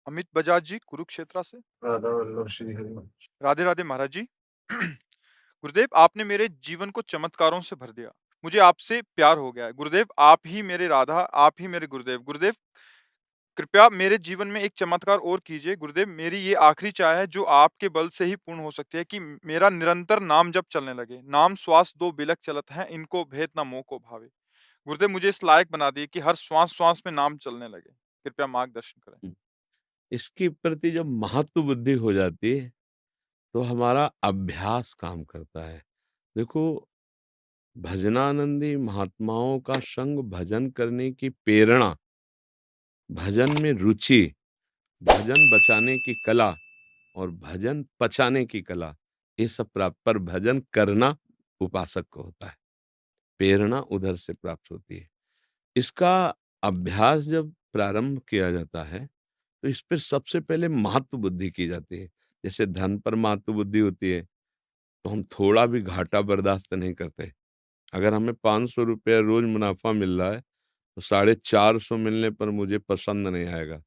अमित बजाज जी कुरुक्षेत्रा से। राधा वल्लभ श्री हरि। राधे राधे महाराज जी। गुरुदेव, आपने मेरे जीवन को चमत्कारों से भर दिया। मुझे आपसे प्यार हो गया है। गुरुदेव, आप ही मेरे राधा, आप ही मेरे गुरुदेव। गुरुदेव, कृपया मेरे जीवन में एक चमत्कार और कीजिए। गुरुदेव, मेरी ये आखिरी चाह है जो आपके बल से ही पूर्ण हो सकती है कि मेरा निरंतर नाम जप चलने लगे। नाम श्वास दो बिलक चलत हैं, इनको भेद ना मोह को भावे। गुरुदेव, मुझे इस लायक बना दिए कि हर श्वास-श्वास में नाम चलने लगे। कृपया मार्गदर्शन करें। हुँ। इसके प्रति जब महत्व बुद्धि हो जाती है, तो हमारा अभ्यास काम करता है। देखो, भजनानंदी महात्माओं का संग, भजन करने की प्रेरणा, भजन में रुचि, भजन बचाने की कला और भजन पचाने की कला, ये सब प्राप्त पर भजन करना उपासक को होता है। प्रेरणा उधर से प्राप्त होती है। इसका अभ्यास जब प्रारंभ किया जाता है, तो इस पे सबसे पहले महत्व बुद्धि की जाती है। जैसे धन पर महत्व बुद्धि होती है, तो हम थोड़ा भी घाटा बर्दाश्त नहीं करते। अगर हमें ₹500 रोज़ मुनाफ़ा मिल रहा है, तो 450 मिलने पर मुझे पसंद नहीं आएगा।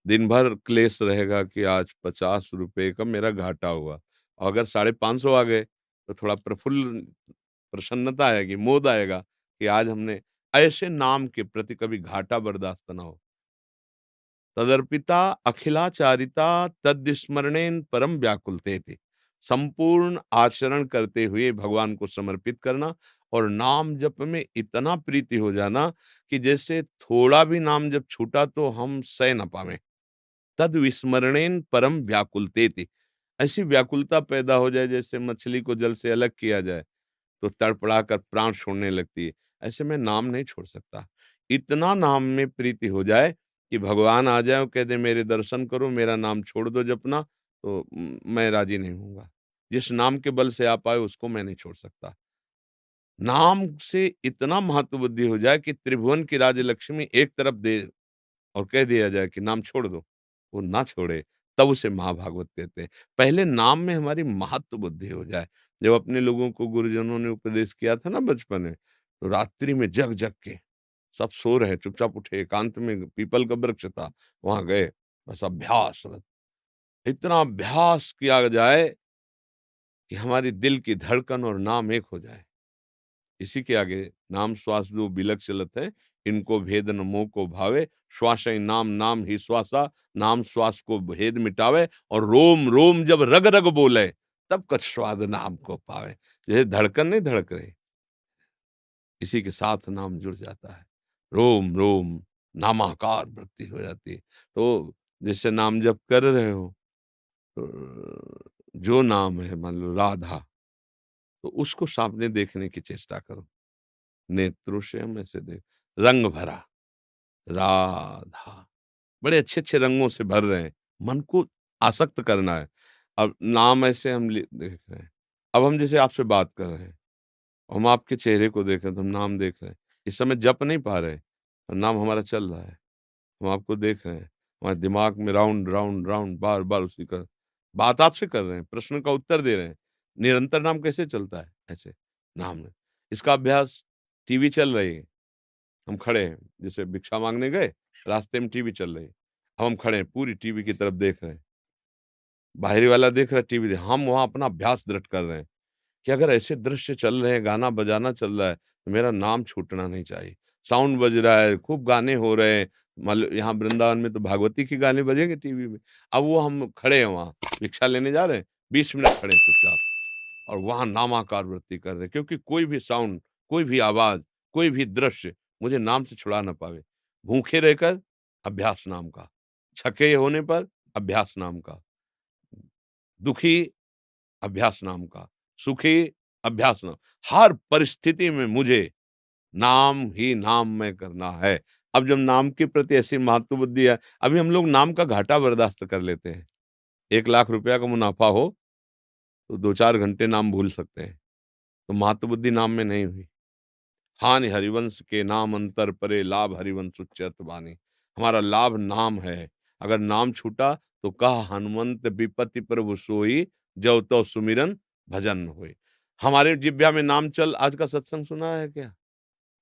दिन भर क्लेश रहेगा कि आज ₹50 का मेरा घाटा हुआ। और अगर 550 आ गए, तो थोड़ा प्रसन्नता आएगी, मोद आएगा कि आज हमने ऐसे नाम के प्रति कभी घाटा बर्दाश्त ना हो। तदर्पिता अखिलाचारिता तद्स्मरणेन परम व्याकुलतेति। संपूर्ण आचरण करते हुए भगवान को समर्पित करना और नाम जप में इतना प्रीति हो जाना कि जैसे थोड़ा भी नाम जप छूटा तो हम सह न पावें। तद विस्मरणेन परम व्याकुलतेति। ऐसी व्याकुलता पैदा हो जाए जैसे मछली को जल से अलग किया जाए तो तड़पड़ा कर प्राण छोड़ने लगती है। ऐसे में नाम नहीं छोड़ सकता। इतना नाम में प्रीति हो जाए कि भगवान आ जाए और कह दे मेरे दर्शन करो, मेरा नाम छोड़ दो जपना, तो मैं राजी नहीं होऊँगा। जिस नाम के बल से आप आए उसको मैं नहीं छोड़ सकता। नाम से इतना महत्व बुद्धि हो जाए कि त्रिभुवन की राजलक्ष्मी एक तरफ दे और कह दिया जाए कि नाम छोड़ दो, वो ना छोड़े, तब उसे महाभागवत कहते हैं। पहले नाम में हमारी महत्व बुद्धि हो जाए। जब अपने लोगों को गुरुजनों ने उपदेश किया था ना बचपन में, तो रात्रि में जग-जग के सब सो रहे, चुपचाप उठे, एकांत में पीपल का वृक्ष था, वहाँ गए, बस अभ्यास इतना अभ्यास किया जाए कि हमारी दिल की धड़कन और नाम एक हो जाए। इसी के आगे नाम श्वास दो बिलक चलत है, इनको भेद न मोह को भावे, श्वास ही नाम नाम ही श्वासा, नाम श्वास को भेद मिटावे और रोम रोम जब रग रग बोले, तब कछ स्वाद नाम को पावे। जैसे धड़कन नहीं धड़क रही, इसी के साथ नाम जुड़ जाता है। रोम रोम नामाकार वृत्ति हो जाती है। तो जैसे नाम जप कर रहे हो, तो जो नाम है मान लो राधा, तो उसको सामने देखने की चेष्टा करो। नेत्रों से हम ऐसे देख, रंग भरा राधा, बड़े अच्छे-अच्छे रंगों से भर रहे हैं, मन को आसक्त करना है। अब नाम ऐसे हम देख रहे हैं, अब हम जैसे आपसे बात कर रहे हैं, हम आपके चेहरे को देख रहे हैं, तो हम नाम देख रहे हैं। इस समय जप नहीं पा रहे, पर नाम हमारा चल रहा है, हम आपको देख रहे हैं, हमारे दिमाग में राउंड, राउंड, राउंड बार-बार उसी का बात आपसे कर रहे हैं, प्रश्न का उत्तर दे रहे हैं। निरंतर नाम कैसे चलता है? ऐसे, नाम है। इसका अभ्यास टीवी चल रही है, हम खड़े हैं, जैसे भिक्षा माँगने गए, रास्ते में टीवी चल रही है। अब हम खड़े हैं, पूरी टीवी की तरफ देख रहे हैं। बाहरी वाला देख रहा है टीवी, हम वहाँ अपना अभ्यास दृढ़ कर रहे हैं कि अगर ऐसे दृश्य चल रहे हैं, गाना बजाना चल रहा है, तो मेरा नाम छूटना नहीं चाहिए। साउंड बज रहा है, खूब गाने हो रहे हैं, मान लो यहाँ वृंदावन में तो भागवती के गाने बजेंगे टीवी में। अब वो हम खड़े हैं वहाँ, भिक्षा लेने जा रहे हैं, 20 मिनट खड़े हैं चुपचाप और वहाँ नामाकार वृत्ति कर रहे हैं, क्योंकि कोई भी साउंड, कोई भी आवाज़, कोई भी दृश्य मुझे नाम से छुड़ा ना पावे। भूखे रहकर अभ्यास नाम का, छके होने पर अभ्यास नाम का, दुखी अभ्यास नाम का, सुखी अभ्यास नाम, हर परिस्थिति में मुझे नाम ही नाम में करना है। अब जब नाम के प्रति ऐसी महत्व बुद्धि है, अभी हम लोग नाम का घाटा बर्दाश्त कर लेते हैं। ₹1,00,000 का मुनाफ़ा हो, तो 2-4 घंटे नाम भूल सकते हैं, तो महत्व बुद्धि नाम में नहीं हुई। हानि हरिवंश के नाम अंतर परे, लाभ हरिवंश उच्चैत वाणी। हमारा लाभ नाम है। अगर नाम छूटा तो कहा हनुमंत विपत्ति प्रभु सोई, जौ तो सुमिरन भजन होए। हमारे जिह्वा में नाम चल, आज का सत्संग सुना है क्या?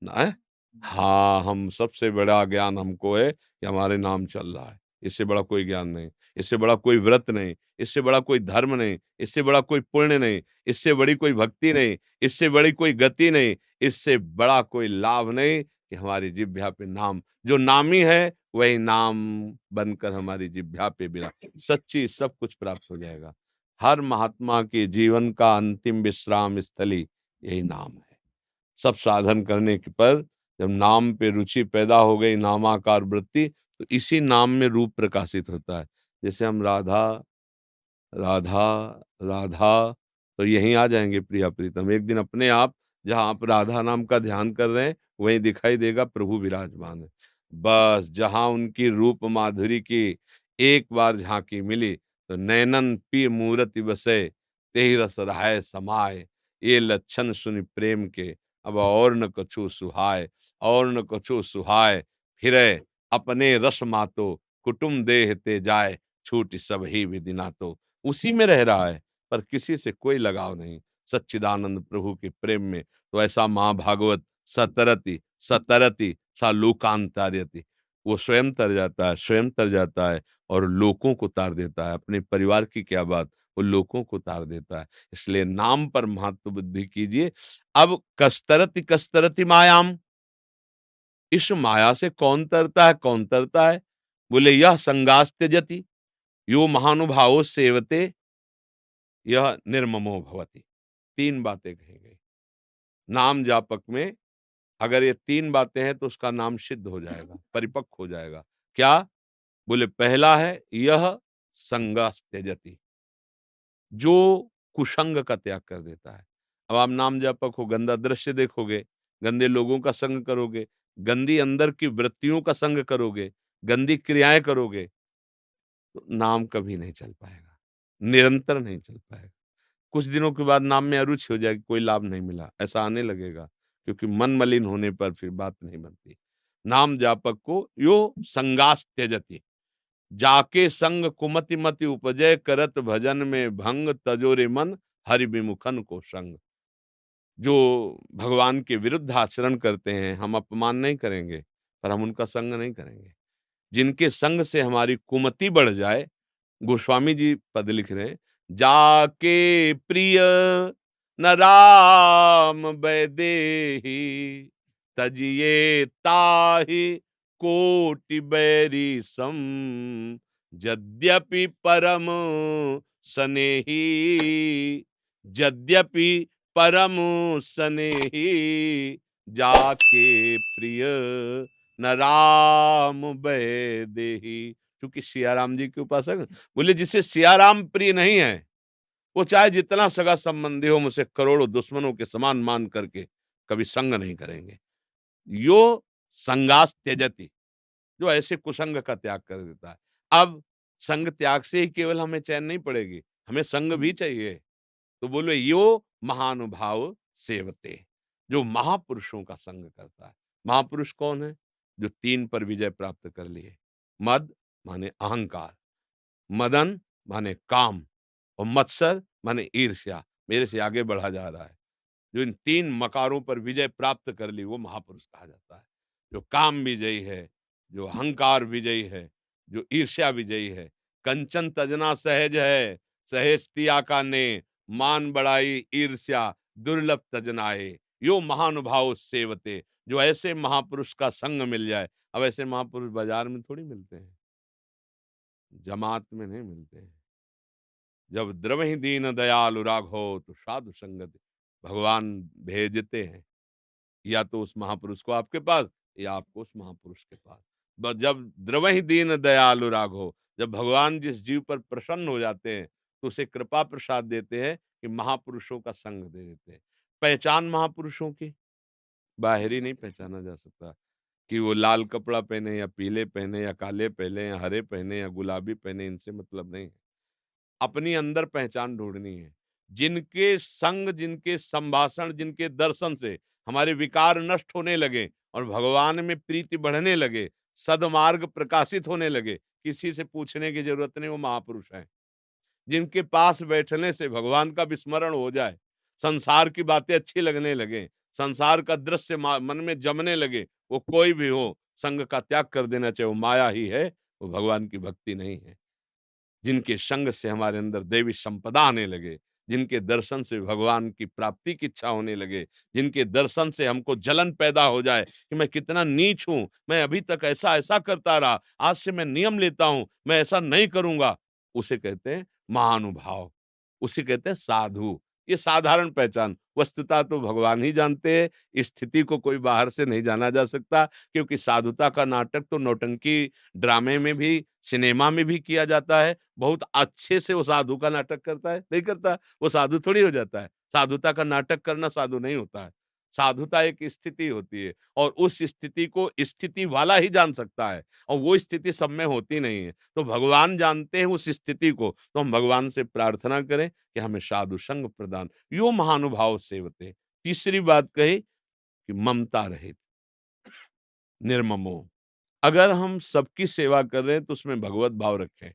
ना है? हाँ, हम सबसे बड़ा ज्ञान हमको है कि हमारे नाम चल रहा है। इससे बड़ा कोई ज्ञान नहीं, इससे बड़ा कोई व्रत नहीं, इससे बड़ा कोई धर्म नहीं, इससे बड़ा कोई पुण्य नहीं, इससे बड़ी कोई भक्ति नहीं, इससे बड़ी कोई गति नहीं, इससे बड़ा कोई लाभ नहीं कि हमारी जिह्वा पे नाम, जो नामी है वही नाम बनकर हमारी जिह्वा पे बिरा सच्ची सब कुछ प्राप्त हो जाएगा। हर महात्मा के जीवन का अंतिम विश्राम स्थली यही नाम है। सब साधन करने के पर जब नाम पे रुचि पैदा हो गई, नामाकार वृत्ति, तो इसी नाम में रूप प्रकाशित होता है। जैसे हम राधा, राधा, राधा, तो यहीं आ जाएँगे प्रिया प्रीतम। एक दिन अपने आप जहाँ आप राधा नाम का ध्यान कर रहे हैं, वहीं दिखाई देगा प्रभु विराजमान है। बस जहाँ उनकी रूप माधुरी की एक बार झांकी मिली, तो नैनन पिय मूरति बसै, तेहि रस रहाय समाय। ये लक्षण सुनि प्रेम के, अब और न कछु सुहाय, और न कछु सुहाय। फिरै अपने रस मातो, कुटुम देह ते जाय, छूट सब ही विधि नातो। उसी में रह रहा है, पर किसी से कोई लगाव नहीं, सच्चिदानंद प्रभु के प्रेम में। तो ऐसा माँ भागवत सतरति सतरति सा लोकांतार्यति, वो स्वयं तर जाता है, स्वयं तर जाता है और लोकों को तार देता है। अपने परिवार की क्या बात, वो लोकों को तार देता है। इसलिए नाम पर महत्व बुद्धि कीजिए। अब कस्तरति कस्तरति मायाम, इस माया से कौन तरता है, कौन तरता है? बोले यह संगास त्यजति, यो महानुभावो सेवते, यह निर्ममो भवति। 3 बातें कही गई। नाम जापक में अगर ये 3 बातें हैं तो उसका नाम सिद्ध हो जाएगा, परिपक्व हो जाएगा। क्या? बोले पहला है यह संगस त्यजति, जो कुसंग का त्याग कर देता है। अब आप नाम जापक हो, गंदा दृश्य देखोगे, गंदे लोगों का संग करोगे, गंदी अंदर की वृत्तियों का संग करोगे, गंदी क्रियाएं करोगे, तो नाम कभी नहीं चल पाएगा, निरंतर नहीं चल पाएगा। कुछ दिनों के बाद नाम में अरुचि हो जाएगी, कोई लाभ नहीं मिला, ऐसा आने लगेगा, क्योंकि मन मलिन होने पर फिर बात नहीं बनती। नाम जापक को यो संगास त्यजति, जाके संग कुमति मति उपजय, करत भजन में भंग, तजोरे मन हरि विमुखन को संग। जो भगवान के विरुद्ध आचरण करते हैं, हम अपमान नहीं करेंगे, पर हम उनका संग नहीं करेंगे। जिनके संग से हमारी कुमति बढ़ जाए, गोस्वामी जी पद लिख रहे हैं, जाके प्रिय न राम वैदेही, तजिए ताहि कोटि बैरी सम, यद्यपि परम सनेही, यद्यपि परम सनेही, जाके प्रिय न राम वैदेही। क्योंकि सियाराम जी के उपासक बोले जिसे सियाराम प्रिय नहीं है, वो चाहे जितना सगा संबंधी हो, मुझसे करोड़ों दुश्मनों के समान मान करके कभी संग नहीं करेंगे। यो संगास त्यजति, जो ऐसे कुसंग का त्याग कर देता है। अब संग त्याग से ही केवल हमें चैन नहीं पड़ेगी, हमें संग भी चाहिए। तो बोले यो महानुभाव सेवते, जो महापुरुषों का संग करता है। महापुरुष कौन है? जो 3 पर विजय प्राप्त कर लिए। मद माने अहंकार, मदन माने काम, और मत्सर माने ईर्ष्या, मेरे से आगे बढ़ा जा रहा है। जो इन 3 मकारों पर विजय प्राप्त कर ली, वो महापुरुष कहा जाता है। जो काम विजयी है, जो अहंकार विजयी है, जो ईर्ष्या विजयी है। कंचन तजना सहज है, सहेज तिया का ने, मान बढ़ाई ईर्ष्या दुर्लभ तजनाए, यो महानुभाव सेवते। जो ऐसे महापुरुष का संग मिल जाए, अब ऐसे महापुरुष बाजार में थोड़ी मिलते हैं, जमात में नहीं मिलते हैं। जब द्रवहि दीन दयालु राघो, तो साधु संगति, भगवान भेजते हैं या तो उस महापुरुष को आपके पास, या आपको उस महापुरुष के पास। जब द्रवहि दीन दयालु राघो, जब भगवान जिस जीव पर प्रसन्न हो जाते हैं, तो उसे कृपा प्रसाद देते हैं कि महापुरुषों का संग दे देते हैं। पहचान महापुरुषों की बाहरी नहीं पहचाना जा सकता, कि वो लाल कपड़ा पहने या पीले पहने या काले पहने या हरे पहने या गुलाबी पहने, इनसे मतलब नहीं है। अपनी अंदर पहचान ढूंढनी है। जिनके संग, जिनके संभाषण, जिनके दर्शन से हमारे विकार नष्ट होने लगे और भगवान में प्रीति बढ़ने लगे, सदमार्ग प्रकाशित होने लगे, किसी से पूछने की जरूरत नहीं, वो महापुरुष हैं। जिनके पास बैठने से भगवान का विस्मरण हो जाए, संसार की बातें अच्छी लगने लगे, संसार का दृश्य मन में जमने लगे, वो कोई भी हो, संग का त्याग कर देना चाहिए। वो माया ही है, वो भगवान की भक्ति नहीं है। जिनके संग से हमारे अंदर दैवी संपदा आने लगे, जिनके दर्शन से भगवान की प्राप्ति की इच्छा होने लगे, जिनके दर्शन से हमको जलन पैदा हो जाए कि मैं कितना नीच हूँ, मैं अभी तक ऐसा-ऐसा करता रहा, आज से मैं नियम लेता हूँ, मैं ऐसा नहीं करूँगा, उसे कहते हैं महानुभाव, उसे कहते हैं साधु। ये साधारण पहचान, वस्तुतः तो भगवान ही जानते हैं, इस स्थिति को कोई बाहर से नहीं जाना जा सकता, क्योंकि साधुता का नाटक तो नौटंकी ड्रामे में भी, सिनेमा में भी किया जाता है। बहुत अच्छे से वो साधु का नाटक करता है, नहीं करता, वो साधु थोड़ी हो जाता है। साधुता का नाटक करना साधु नहीं होता है। साधुता एक स्थिति होती है और उस स्थिति को स्थिति वाला ही जान सकता है और वो स्थिति सब में होती नहीं है। तो भगवान जानते हैं उस स्थिति को, तो हम भगवान से प्रार्थना करें कि हमें साधु संग प्रदान, यो महानुभाव सेवते। तीसरी बात कही कि ममता रहित, निर्ममो। अगर हम सबकी सेवा कर रहे हैं तो उसमें भगवत भाव रखें।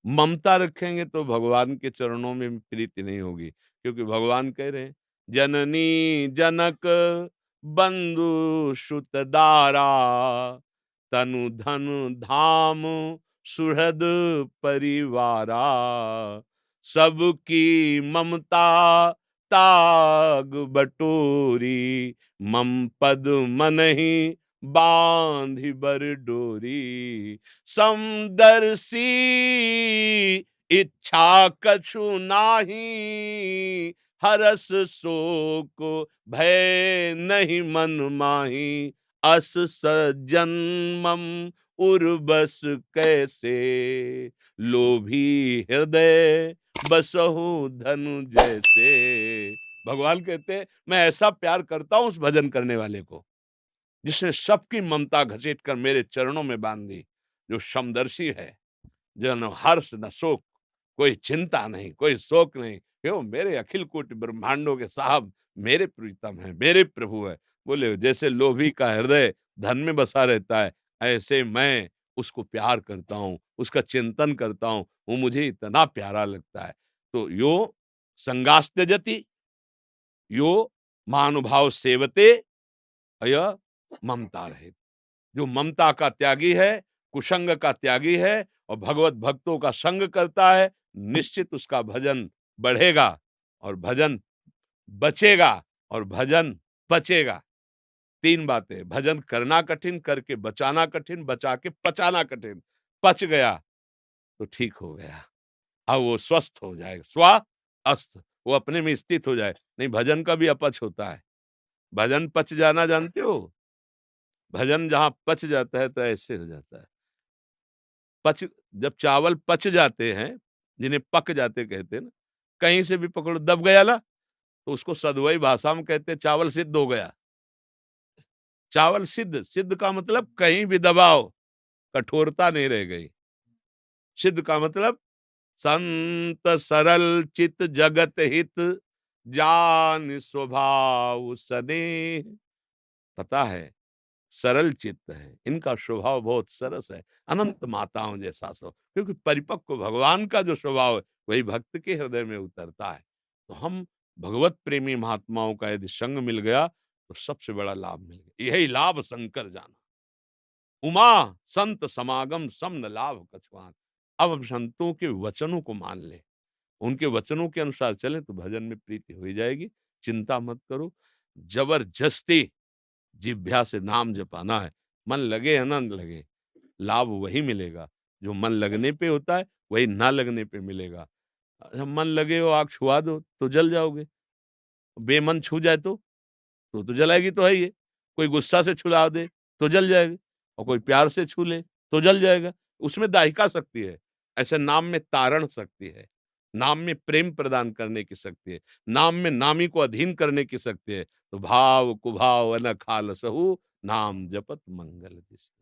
ममता रखेंगे तो भगवान के चरणों में प्रीति नहीं होगी, क्योंकि भगवान कह रहे हैं जननी जनक बंधु सुत दारा तनु धनु धाम सुहृद परिवारा सबकी ममता ताग बटोरी मम पद मन ही बांधि बर डोरी समदर्शी इच्छा कछु नाही हरस शोक भय नहीं मन माही अस सजन्मम उर्बस कैसे लोभी हृदय बसहु धनु जैसे। भगवान कहते हैं मैं ऐसा प्यार करता हूं उस भजन करने वाले को जिसने सबकी ममता घसीट कर मेरे चरणों में बांध दी, जो समदर्शी है, जो न हर्ष न शोक, कोई चिंता नहीं, कोई शोक नहीं, क्यों मेरे अखिल कोटि ब्रह्मांडों के साहब मेरे प्रीतम है, मेरे प्रभु है। बोले जैसे लोभी का हृदय धन में बसा रहता है, ऐसे मैं उसको प्यार करता हूँ, उसका चिंतन करता हूँ, वो मुझे इतना प्यारा लगता है। तो यो संगास त्यजति, यो महानुभाव सेवते, अय ममता रहित। जो ममता का त्यागी है, कुसंग का त्यागी है और भगवत भक्तों का संग करता है, निश्चित उसका भजन बढ़ेगा और भजन बचेगा और भजन पचेगा। 3 बातें, भजन करना कठिन, करके बचाना कठिन, बचा के पचाना कठिन। पच गया तो ठीक हो गया। अब वो स्वस्थ हो जाएगा, स्वस्थ, वो अपने में स्थित हो जाए। नहीं, भजन का भी अपच होता है। भजन पच जाना जानते हो? भजन जहाँ पच जाता है तो ऐसे हो जाता है। पच जब चावल पच जाते हैं, जिन्हें पक जाते कहते हैं ना, कहीं से भी पकड़ो दब गया ना, तो उसको सदवई भाषा में कहते हैं चावल सिद्ध हो गया। चावल सिद्ध, सिद्ध का मतलब कहीं भी दबाओ, कठोरता नहीं रह गई। सिद्ध का मतलब संत सरल चित जगत हित जान स्वभाव सनेह। पता है सरल चित्त है, इनका स्वभाव बहुत सरस है, अनंत माताओं जैसा सो, क्योंकि परिपक्व भगवान का जो स्वभाव है वही भक्त के हृदय में उतरता है। तो हम भगवत प्रेमी महात्माओं का यदि संग मिल गया तो सबसे बड़ा लाभ मिल गया। यही लाभ शंकर जाना, उमा संत समागम सम न लाभ कछुआन। अब हम संतों के वचनों को मान ले, उनके वचनों के अनुसार चले तो भजन में प्रीति हो ही जाएगी। चिंता मत करो, जबरदस्ती जिह्वा से नाम जपाना है, मन लगे या न लगे, लाभ वही मिलेगा। जो मन लगने पे होता है, वही ना लगने पे मिलेगा। मन लगे हो आग छुआ दो, तो जल जाओगे। बेमन छू जाए तो जलाएगी तो है ही है। कोई गुस्सा से छुड़ा दे, तो जल जाएगी और कोई प्यार से छू ले, तो जल जाएगा। उसमें दाहिका शक्ति है। ऐसे नाम में तारण शक्ति है, नाम में प्रेम प्रदान करने की शक्ति है, नाम में नामी को अधीन करने की शक्ति है। तो भाव कुभाव अनख आलसहु नाम जपत मंगल दिशा।